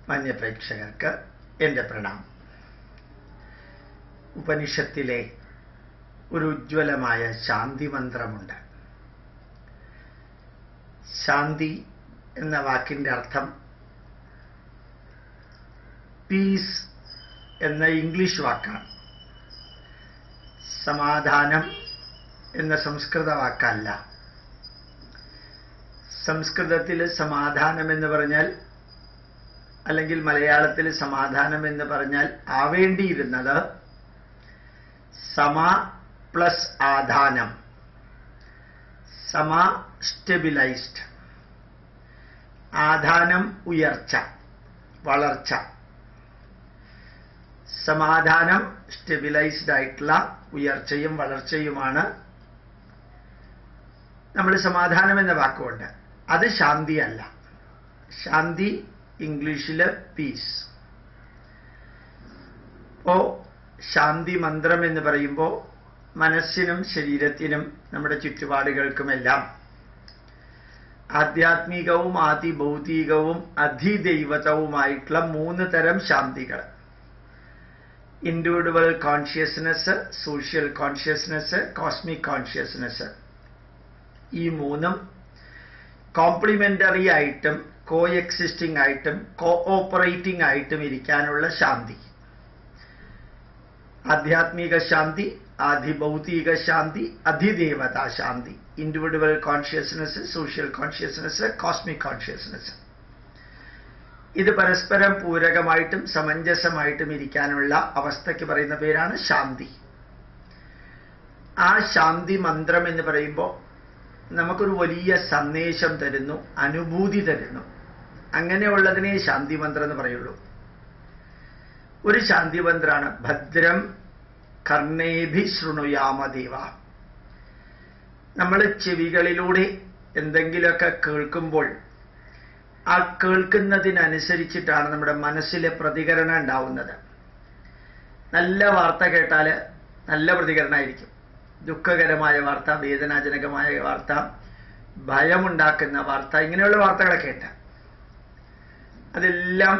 മാന്യപ്രേക്ഷകർക്ക് എൻ്റെ പ്രണാമം. ഉപനിഷത്തിലെ ഒരു ഉജ്ജ്വലമായ ശാന്തി മന്ത്രമുണ്ട്. ശാന്തി എന്ന വാക്കിൻ്റെ അർത്ഥം പീസ് എന്ന ഇംഗ്ലീഷ് വാക്കാണ്. സമാധാനം എന്ന സംസ്കൃത വാക്കല്ല. സംസ്കൃതത്തിൽ സമാധാനം എന്ന് പറഞ്ഞാൽ, അല്ലെങ്കിൽ മലയാളത്തിൽ സമാധാനം എന്ന് പറഞ്ഞാൽ ആവേണ്ടിയിരുന്നത് സമ പ്ലസ് ആധാനം. സമ സ്റ്റെബിലൈസ്ഡ്, ആധാനം ഉയർച്ച, വളർച്ച. സമാധാനം സ്റ്റെബിലൈസ്ഡ് ആയിട്ടുള്ള ഉയർച്ചയും വളർച്ചയുമാണ് നമ്മൾ സമാധാനം എന്ന വാക്കുകൊണ്ട്. അത് ശാന്തിയല്ല. ശാന്തി ഇംഗ്ലീഷില് പീസ്. അപ്പോ ശാന്തി മന്ത്രം എന്ന് പറയുമ്പോൾ മനസ്സിനും ശരീരത്തിനും നമ്മുടെ ചുറ്റുപാടുകൾക്കുമെല്ലാം ആധ്യാത്മികവും ആദിഭൗതികവും അധിദൈവതവുമായിട്ടുള്ള 3 തരം ശാന്തികൾ: individual consciousness, social consciousness, cosmic consciousness. ഈ 3ഉം കോംപ്ലിമെന്ററി ആയിട്ടും കോ എക്സിസ്റ്റിംഗ് ആയിട്ടും കോഓപ്പറേറ്റിംഗ് ആയിട്ടും ഇരിക്കാനുള്ള ശാന്തി. ആധ്യാത്മിക ശാന്തി, ആദിഭൗതിക ശാന്തി, അധിദേവതാ ശാന്തി. Individual consciousness, social consciousness, cosmic consciousness. ഇത് പരസ്പരം പൂരകമായിട്ടും സമഞ്ജസമായിട്ടും ഇരിക്കാനുള്ള അവസ്ഥയ്ക്ക് പറയുന്ന പേരാണ് ശാന്തി. ആ ശാന്തി മന്ത്രം എന്ന് പറയുമ്പോൾ നമുക്കൊരു വലിയ സന്ദേശം തരുന്നു, അനുഭൂതി തരുന്നു. അങ്ങനെയുള്ളതിനെ ശാന്തി മന്ത്രം എന്ന് പറയുള്ളൂ. ഒരു ശാന്തി മന്ത്രമാണ് ഭദ്രം കർണേഭി ശൃണുയാമദേവ. നമ്മൾ ചെവികളിലൂടെ എന്തെങ്കിലുമൊക്കെ കേൾക്കുമ്പോൾ ആ കേൾക്കുന്നതിനനുസരിച്ചിട്ടാണ് നമ്മുടെ മനസ്സിലെ പ്രതികരണം ഉണ്ടാവുന്നത്. നല്ല വാർത്ത കേട്ടാൽ നല്ല പ്രതികരണമായിരിക്കും. ദുഃഖകരമായ വാർത്ത, വേദനാജനകമായ വാർത്ത, ഭയമുണ്ടാക്കുന്ന വാർത്ത, ഇങ്ങനെയുള്ള വാർത്തകളെ കേട്ട അതെല്ലാം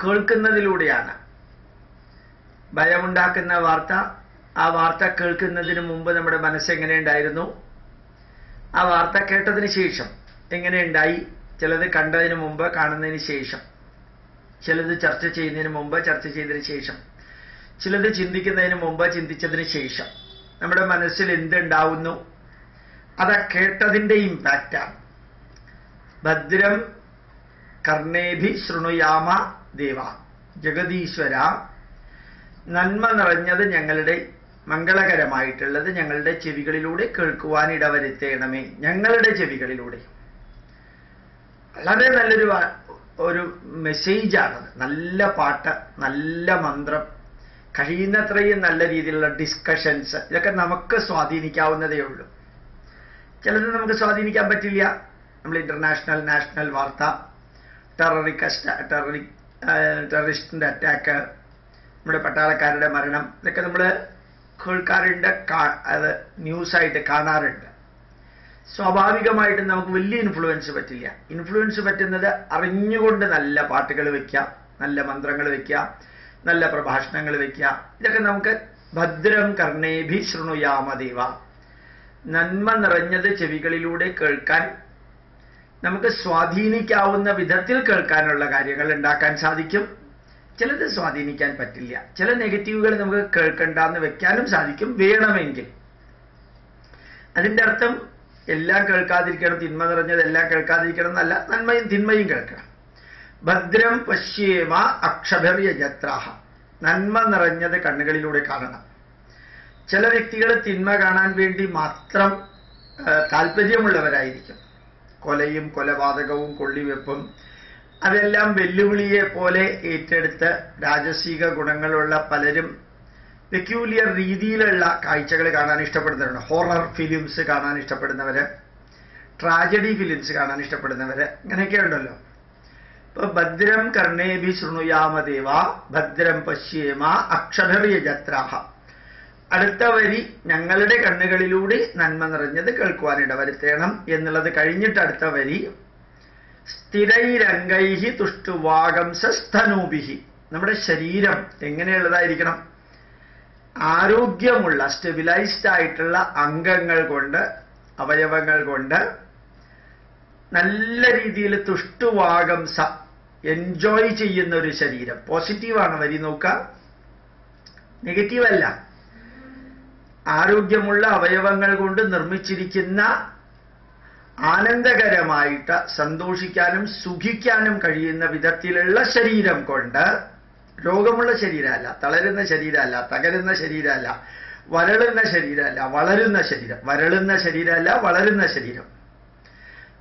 കേൾക്കുന്നതിലൂടെയാണ്. ഭയമുണ്ടാക്കുന്ന വാർത്ത, ആ വാർത്ത കേൾക്കുന്നതിന് മുമ്പ് നമ്മുടെ മനസ്സെങ്ങനെയുണ്ടായിരുന്നു, ആ വാർത്ത കേട്ടതിന് ശേഷം എങ്ങനെയുണ്ടായി, ചിലത് കണ്ടതിന് മുമ്പ്, കാണുന്നതിന് ശേഷം, ചിലത് ചർച്ച ചെയ്യുന്നതിന് മുമ്പ്, ചർച്ച ചെയ്തതിന് ശേഷം, ചിലത് ചിന്തിക്കുന്നതിന് മുമ്പ്, ചിന്തിച്ചതിന് ശേഷം നമ്മുടെ മനസ്സിൽ എന്തുണ്ടാവുന്നു, അത് കേട്ടതിൻ്റെ ഇമ്പാക്റ്റാണ്. ഭദ്രം കർണേഭി ശൃണുയാമ ദേവ. ജഗദീശ്വര, നന്മ നിറഞ്ഞത് ഞങ്ങളുടെ, മംഗളകരമായിട്ടുള്ളത് ഞങ്ങളുടെ ചെവികളിലൂടെ കേൾക്കുവാൻ ഇടവരുത്തേണമേ. ഞങ്ങളുടെ ചെവികളിലൂടെ. വളരെ നല്ലൊരു മെസ്സേജാണത്. നല്ല പാട്ട്, നല്ല മന്ത്രം, കഴിയുന്നത്രയും നല്ല രീതിയിലുള്ള ഡിസ്കഷൻസ്, ഇതൊക്കെ നമുക്ക് സ്വാധീനിക്കാവുന്നതേ ഉള്ളൂ. ചിലത് നമുക്ക് സ്വാധീനിക്കാൻ പറ്റില്ല. നമ്മൾ ഇന്റർനാഷണൽ, നാഷണൽ വാർത്ത, ടെററിസ്റ്റിന്റെ അറ്റാക്ക്, നമ്മുടെ പട്ടാളക്കാരുടെ മരണം, ഇതൊക്കെ നമ്മൾ കേൾക്കാറുണ്ട്, അത് ന്യൂസായിട്ട് കാണാറുണ്ട്. സ്വാഭാവികമായിട്ടും നമുക്ക് വലിയ ഇൻഫ്ലുവൻസ് പറ്റില്ല. ഇൻഫ്ലുവൻസ് പറ്റുന്നത് അറിഞ്ഞുകൊണ്ട് നല്ല പാട്ടുകൾ വയ്ക്കുക, നല്ല മന്ത്രങ്ങൾ വയ്ക്കുക, നല്ല പ്രഭാഷണങ്ങൾ വയ്ക്കുക. ഇതൊക്കെ നമുക്ക് ഭദ്രം കർണേഭി ശൃണുയാമദേവ, നന്മ നിറഞ്ഞത് ചെവികളിലൂടെ കേൾക്കാൻ, നമുക്ക് സ്വാധീനിക്കാവുന്ന വിധത്തിൽ കേൾക്കാനുള്ള കാര്യങ്ങൾ ഉണ്ടാക്കാൻ സാധിക്കും. ചിലത് സ്വാധീനിക്കാൻ പറ്റില്ല. ചില നെഗറ്റീവുകൾ നമുക്ക് കേൾക്കണ്ടെന്ന് വെക്കാനും സാധിക്കും, വേണമെങ്കിൽ. അതിൻ്റെ അർത്ഥം എല്ലാം കേൾക്കാതിരിക്കണം, തിന്മ നിറഞ്ഞത് എല്ലാം കേൾക്കാതിരിക്കണം എന്നല്ല, നന്മയും തിന്മയും കേൾക്കണം. ഭദ്രം പശ്യേമ അക്ഷഭിർയജത്രാഹ. നന്മ നിറഞ്ഞത് കണ്ണുകളിലൂടെ കാണണം. ചില വ്യക്തികൾ തിന്മ കാണാൻ വേണ്ടി മാത്രം താല്പര്യമുള്ളവരായിരിക്കും. കൊലയും കൊലപാതകവും കൊള്ളിവെപ്പും അതെല്ലാം വെല്ലുവിളിയെ പോലെ ഏറ്റെടുത്ത് രാജസിക ഗുണങ്ങളുള്ള പലരും പെക്യൂലിയർ രീതിയിലുള്ള കാഴ്ചകൾ കാണാൻ ഇഷ്ടപ്പെടുന്നവരുണ്ട്. ഹൊറർ ഫിലിംസ് കാണാൻ ഇഷ്ടപ്പെടുന്നവര്, ട്രാജഡി ഫിലിംസ് കാണാൻ ഇഷ്ടപ്പെടുന്നവര്, ഇങ്ങനെയൊക്കെ ഉണ്ടല്ലോ. ഇപ്പൊ ഭദ്രം കർണേഭി ശൃണുയാമദേവ ഭദ്രം പശ്യേമ അക്ഷഭിർയജത്രാഹ. അടുത്ത വരി ഞങ്ങളുടെ കണ്ണുകളിലൂടെ നന്മ നിറഞ്ഞത് കേൾക്കുവാനിട വരുത്തണം എന്നുള്ളത് കഴിഞ്ഞിട്ട് അടുത്ത വരി സ്ഥിരൈരംഗൈഹി തുഷ്ടുവാഗംസസ്തനൂഭിഹി. നമ്മുടെ ശരീരം എങ്ങനെയുള്ളതായിരിക്കണം? ആരോഗ്യമുള്ള സ്റ്റെബിലൈസ്ഡ് ആയിട്ടുള്ള അംഗങ്ങൾ കൊണ്ട്, അവയവങ്ങൾ കൊണ്ട് നല്ല രീതിയിൽ തുഷ്ടുവാഗംസ എൻജോയ് ചെയ്യുന്ന ഒരു ശരീരം. പോസിറ്റീവാണ് വരി നോക്കുക, നെഗറ്റീവ് അല്ല. ആരോഗ്യമുള്ള അവയവങ്ങൾ കൊണ്ട് നിർമ്മിച്ചിരിക്കുന്ന ആനന്ദകരമായിട്ട് സന്തോഷിക്കാനും സുഖിക്കാനും കഴിയുന്ന വിധത്തിലുള്ള ശരീരം കൊണ്ട്, രോഗമുള്ള ശരീരമല്ല, തളരുന്ന ശരീരമല്ല, തകരുന്ന ശരീരമല്ല, വരളുന്ന ശരീരമല്ല, വളരുന്ന ശരീരം, വരളുന്ന ശരീരമല്ല, വളരുന്ന ശരീരം.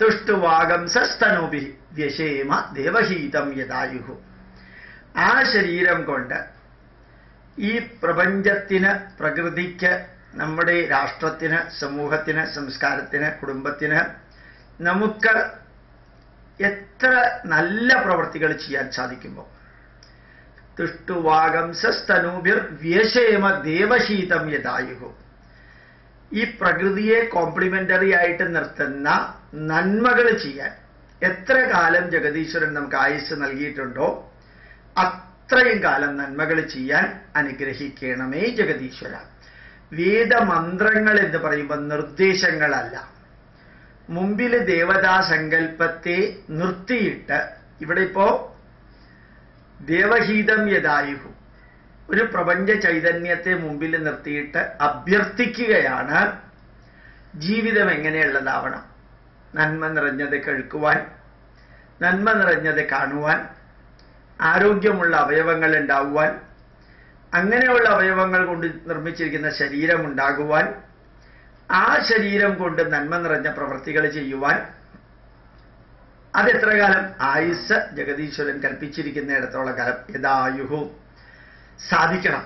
തുഷ്ടുവാഗംസസ്തനൂഭി വ്യശേമ ദേവഹീതം യദായുഹു. ആ ശരീരം കൊണ്ട് ഈ പ്രപഞ്ചത്തിന്, പ്രകൃതിക്ക്, നമ്മുടെ രാഷ്ട്രത്തിന്, സമൂഹത്തിന്, സംസ്കാരത്തിന്, കുടുംബത്തിന് നമുക്ക് എത്ര നല്ല പ്രവൃത്തികൾ ചെയ്യാൻ സാധിക്കുമോ? തുഷ്ടുവാഗംസസ്തനൂഭിർ വ്യശേമ ദേവഹീതം യദായുഹു. ഈ പ്രകൃതിയെ കോംപ്ലിമെന്ററി ആയിട്ട് നിർത്തുന്ന നന്മകൾ ചെയ്യാൻ എത്ര കാലം ജഗദീശ്വരൻ നമുക്ക് ആയുസ് നൽകിയിട്ടുണ്ടോ അത്രയും കാലം നന്മകൾ ചെയ്യാൻ അനുഗ്രഹിക്കണമേ ജഗദീശ്വര. വേദമന്ത്രങ്ങൾ എന്ന് പറയുമ്പോൾ നിർദ്ദേശങ്ങളല്ല. മുമ്പിൽ ദേവതാസങ്കല്പത്തെ നിർത്തിയിട്ട്, ഇവിടെ ഇപ്പോ ദേവഹീതം യദായുഹു, ഒരു പ്രപഞ്ച ചൈതന്യത്തെ മുമ്പിൽ നിർത്തിയിട്ട് അഭ്യർത്ഥിക്കുകയാണ് ജീവിതം എങ്ങനെയുള്ളതാവണം. നന്മ നിറഞ്ഞത് കേൾക്കുവാൻ, നന്മ നിറഞ്ഞത് കാണുവാൻ, ആരോഗ്യമുള്ള അവയവങ്ങൾ ഉണ്ടാകുവാൻ, അങ്ങനെയുള്ള അവയവങ്ങൾ കൊണ്ട് നിർമ്മിച്ചിരിക്കുന്ന ശരീരം ഉണ്ടാകുവാൻ, ആ ശരീരം കൊണ്ട് നന്മ നിറഞ്ഞ പ്രവൃത്തികൾ ചെയ്യുവാൻ. അതെത്ര കാലം? ആയുസ് ജഗദീശ്വരൻ കൽപ്പിച്ചിരിക്കുന്നിടത്തോളം കാലം യദായുഹു സാധിക്കണം.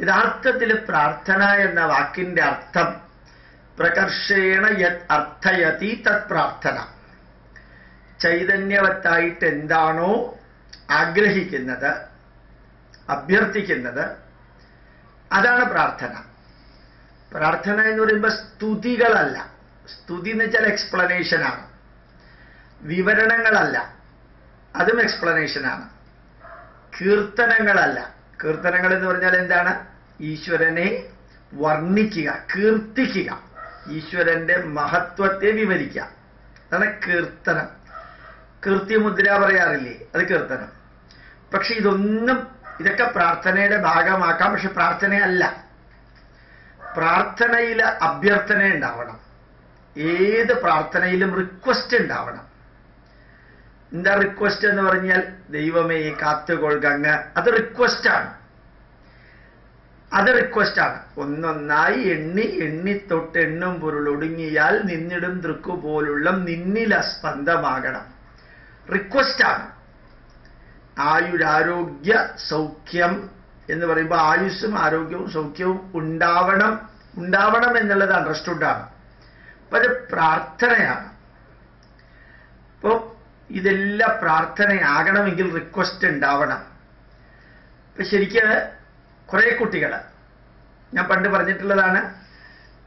യഥാർത്ഥത്തിൽ പ്രാർത്ഥന എന്ന വാക്കിന്റെ അർത്ഥം പ്രകർഷേണ യത് അർത്ഥയതി തത് പ്രാർത്ഥന. ചൈതന്യവത്തായിട്ട് എന്താണോ ആഗ്രഹിക്കുന്നത്, അഭ്യർത്ഥിക്കുന്നത്, അതാണ് പ്രാർത്ഥന. പ്രാർത്ഥന എന്ന് പറയുമ്പോൾ സ്തുതികളല്ല. സ്തുതി എന്ന് വെച്ചാൽ എക്സ്പ്ലനേഷനാണ്, വിവരണങ്ങളല്ല, അതും എക്സ്പ്ലനേഷനാണ്. കീർത്തനങ്ങളല്ല. കീർത്തനങ്ങൾ എന്ന് പറഞ്ഞാൽ എന്താണ്? ഈശ്വരനെ വർണ്ണിക്കുക, കീർത്തിക്കുക, ഈശ്വരന്റെ മഹത്വത്തെ വിവരിക്കുക. അതാണ് കീർത്തനം. കീർത്തിമുദ്ര പറയാറില്ലേ, അത് കീർത്തനം. പക്ഷെ ഇതൊക്കെ പ്രാർത്ഥനയുടെ ഭാഗമാക്കാം, പക്ഷെ പ്രാർത്ഥനയല്ല. പ്രാർത്ഥനയിൽ അഭ്യർത്ഥന ഉണ്ടാവണം. ഏത് പ്രാർത്ഥനയിലും റിക്വസ്റ്റ് ഉണ്ടാവണം. എന്താ റിക്വസ്റ്റ് എന്ന് പറഞ്ഞാൽ? ദൈവമേ കാത്തുകൊള്ളുക, അത് റിക്വസ്റ്റാണ്. അത് റിക്വസ്റ്റാണ്. ഒന്നൊന്നായി എണ്ണി തൊട്ട് എണ്ണും പൊരുളൊടുങ്ങിയാൽ നിന്നിടും ദൃക്കുപോലുള്ള നിന്നില സ്പന്ദമാകണം. റിക്വസ്റ്റാണ്. ആയുരാരോഗ്യ സൗഖ്യം എന്ന് പറയുമ്പോൾ ആയുസ്സും ആരോഗ്യവും സൗഖ്യവും ഉണ്ടാവണം എന്നുള്ളത് അണ്ടർസ്റ്റുഡാണ്. അപ്പൊ അത് പ്രാർത്ഥനയാണ്. ഇപ്പോ ഇതെല്ലാം പ്രാർത്ഥനയാകണമെങ്കിൽ റിക്വസ്റ്റ് ഉണ്ടാവണം. ഇപ്പൊ ശരിക്കും കുറെ കുട്ടികൾ, ഞാൻ പണ്ട് പറഞ്ഞിട്ടുള്ളതാണ്,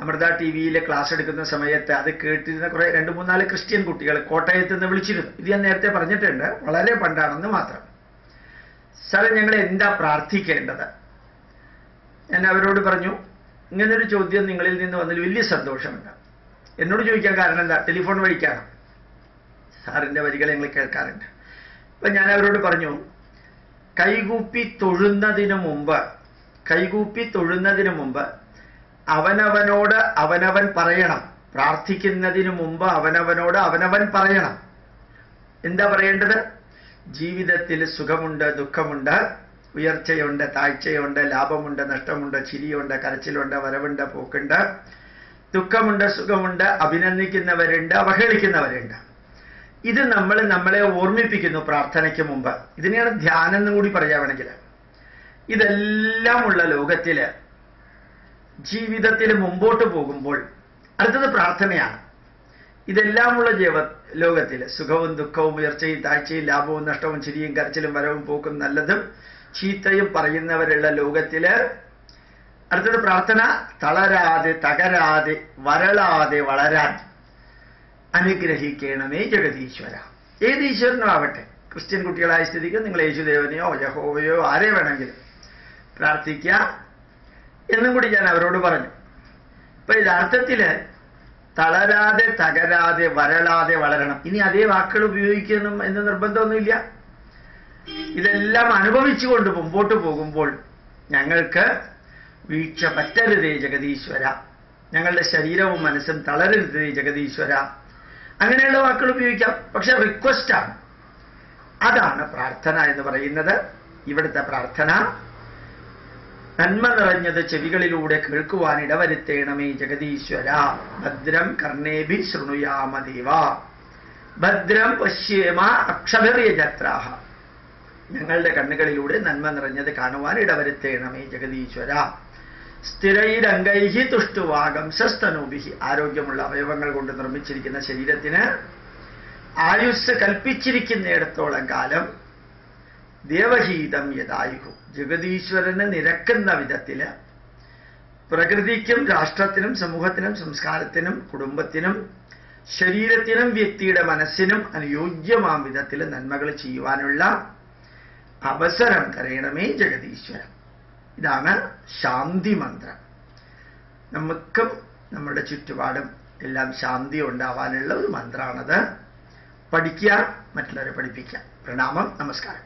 അമൃത ടിവിയിലെ ക്ലാസ് എടുക്കുന്ന സമയത്ത് അത് കേട്ടിരുന്ന കുറെ 2-3-4 ക്രിസ്ത്യൻ കുട്ടികൾ കോട്ടയത്ത് നിന്ന് വിളിച്ചിരുന്നു. ഇത് ഞാൻ നേരത്തെ പറഞ്ഞിട്ടുണ്ട്, വളരെ പണ്ടാണെന്ന് മാത്രം. സാറേ, ഞങ്ങൾ എന്താ പ്രാർത്ഥിക്കേണ്ടത്? ഞാൻ അവരോട് പറഞ്ഞു, ഇങ്ങനൊരു ചോദ്യം നിങ്ങളിൽ നിന്ന് വന്നതിൽ വലിയ സന്തോഷമുണ്ട്. എന്നോട് ചോദിക്കാൻ കാരണം എന്താ? ടെലിഫോൺ വഴിക്കാണ്. സാറിൻ്റെ വരികൾ ഞങ്ങൾ കേൾക്കാറുണ്ട്. അപ്പം ഞാൻ അവരോട് പറഞ്ഞു, കൈകൂപ്പി തൊഴുന്നതിന് മുമ്പ് അവനവനോട് അവനവൻ പറയണം. പ്രാർത്ഥിക്കുന്നതിന് മുമ്പ് അവനവനോട് അവനവൻ പറയണം. എന്താ പറയേണ്ടത്? ജീവിതത്തിൽ സുഖമുണ്ട്, ദുഃഖമുണ്ട്, ഉയർച്ചയുണ്ട്, താഴ്ചയുണ്ട്, ലാഭമുണ്ട്, നഷ്ടമുണ്ട്, ചിരിയുണ്ട്, കരച്ചിലുണ്ട്, വരവുണ്ട്, പോക്കുണ്ട്, ദുഃഖമുണ്ട്, സുഖമുണ്ട്, അഭിനന്ദിക്കുന്നവരുണ്ട്, അവഹേളിക്കുന്നവരുണ്ട്. ഇത് നമ്മളെ ഓർമ്മിപ്പിക്കുന്നു പ്രാർത്ഥനയ്ക്ക് മുമ്പ്. ഇതിനെയാണ് ധ്യാനം എന്നും കൂടി പറയാമെങ്കിൽ. ഇതെല്ലാമുള്ള ലോകത്തില് ജീവിതത്തിൽ മുമ്പോട്ട് പോകുമ്പോൾ അടുത്തത് പ്രാർത്ഥനയാണ്. ഇതെല്ലാമുള്ള ലോകത്തിൽ സുഖവും ദുഃഖവും ഉയർച്ചയും താഴ്ചയും ലാഭവും നഷ്ടവും ചിരിയും കരച്ചിലും വരവും പോക്കും നല്ലതും ചീത്തയും പറയുന്നവരുള്ള ലോകത്തില് അടുത്തത് പ്രാർത്ഥന. തളരാതെ തകരാതെ വരളാതെ വളരാൻ അനുഗ്രഹിക്കണമേ ജഗദീശ്വര. ഏത് ഈശ്വരനോ ആവട്ടെ, ക്രിസ്ത്യൻ കുട്ടികളായ സ്ഥിതിക്ക് നിങ്ങൾ യേശുദേവനെയോ യഹോവയോ ആരെ വേണമെങ്കിലും പ്രാർത്ഥിക്കുക എന്നും കൂടി ഞാൻ അവരോട് പറഞ്ഞു. ഇപ്പൊ യഥാർത്ഥത്തിൽ തളരാതെ തകരാതെ വരളാതെ വളരണം. ഇനി അതേ വാക്കുകൾ ഉപയോഗിക്കണം എന്ന് നിർബന്ധമൊന്നുമില്ല. ഇതെല്ലാം അനുഭവിച്ചുകൊണ്ട് മുമ്പോട്ട് പോകുമ്പോൾ ഞങ്ങൾക്ക് വീഴ്ച പറ്റരുതേ ജഗദീശ്വര, ഞങ്ങളുടെ ശരീരവും മനസ്സും തളരരുതേ ജഗദീശ്വര, അങ്ങനെയുള്ള വാക്കുകൾ ഉപയോഗിക്കാം. പക്ഷെ റിക്വസ്റ്റാണ്. അതാണ് പ്രാർത്ഥന എന്ന് പറയുന്നത്. ഇവിടുത്തെ പ്രാർത്ഥന നന്മ നിറഞ്ഞത് ചെവികളിലൂടെ കേൾക്കുവാൻ ഇടവരുത്തേണമേ ജഗദീശ്വര. ഭദ്രം കർണേഭി ശൃണുയാമദേവ, ഭദ്രം പശ്യേമ അക്ഷഭിർയജത്രാഹ. ഞങ്ങളുടെ കണ്ണുകളിലൂടെ നന്മ നിറഞ്ഞത് കാണുവാൻ ഇടവരുത്തേണമേ ജഗദീശ്വര. സ്ഥിരൈരംഗൈഹി തുഷ്ടുവാഗംസസ്തനൂഭിഹി. ആരോഗ്യമുള്ള അവയവങ്ങൾ കൊണ്ട് നിർമ്മിച്ചിരിക്കുന്ന ശരീരത്തിന് ആയുസ് കൽപ്പിച്ചിരിക്കുന്നിടത്തോളം കാലം ദേവഹീതം യഥായുഹു, ജഗദീശ്വരന് നിരക്കുന്ന വിധത്തിൽ പ്രകൃതിക്കും രാഷ്ട്രത്തിനും സമൂഹത്തിനും സംസ്കാരത്തിനും കുടുംബത്തിനും ശരീരത്തിനും വ്യക്തിയുടെ മനസ്സിനും അനുയോജ്യമാം വിധത്തിൽ നന്മകൾ ചെയ്യുവാനുള്ള അവസരം തരയണമേ ജഗദീശ്വരൻ. ഇതാണ് ശാന്തി മന്ത്രം. നമുക്കും നമ്മുടെ ചുറ്റുപാടും എല്ലാം ശാന്തി ഉണ്ടാവാനുള്ള ഒരു മന്ത്രമാണത്. പഠിക്കുക, മറ്റുള്ളവരെ പഠിപ്പിക്കുക. പ്രണാമം, നമസ്കാരം.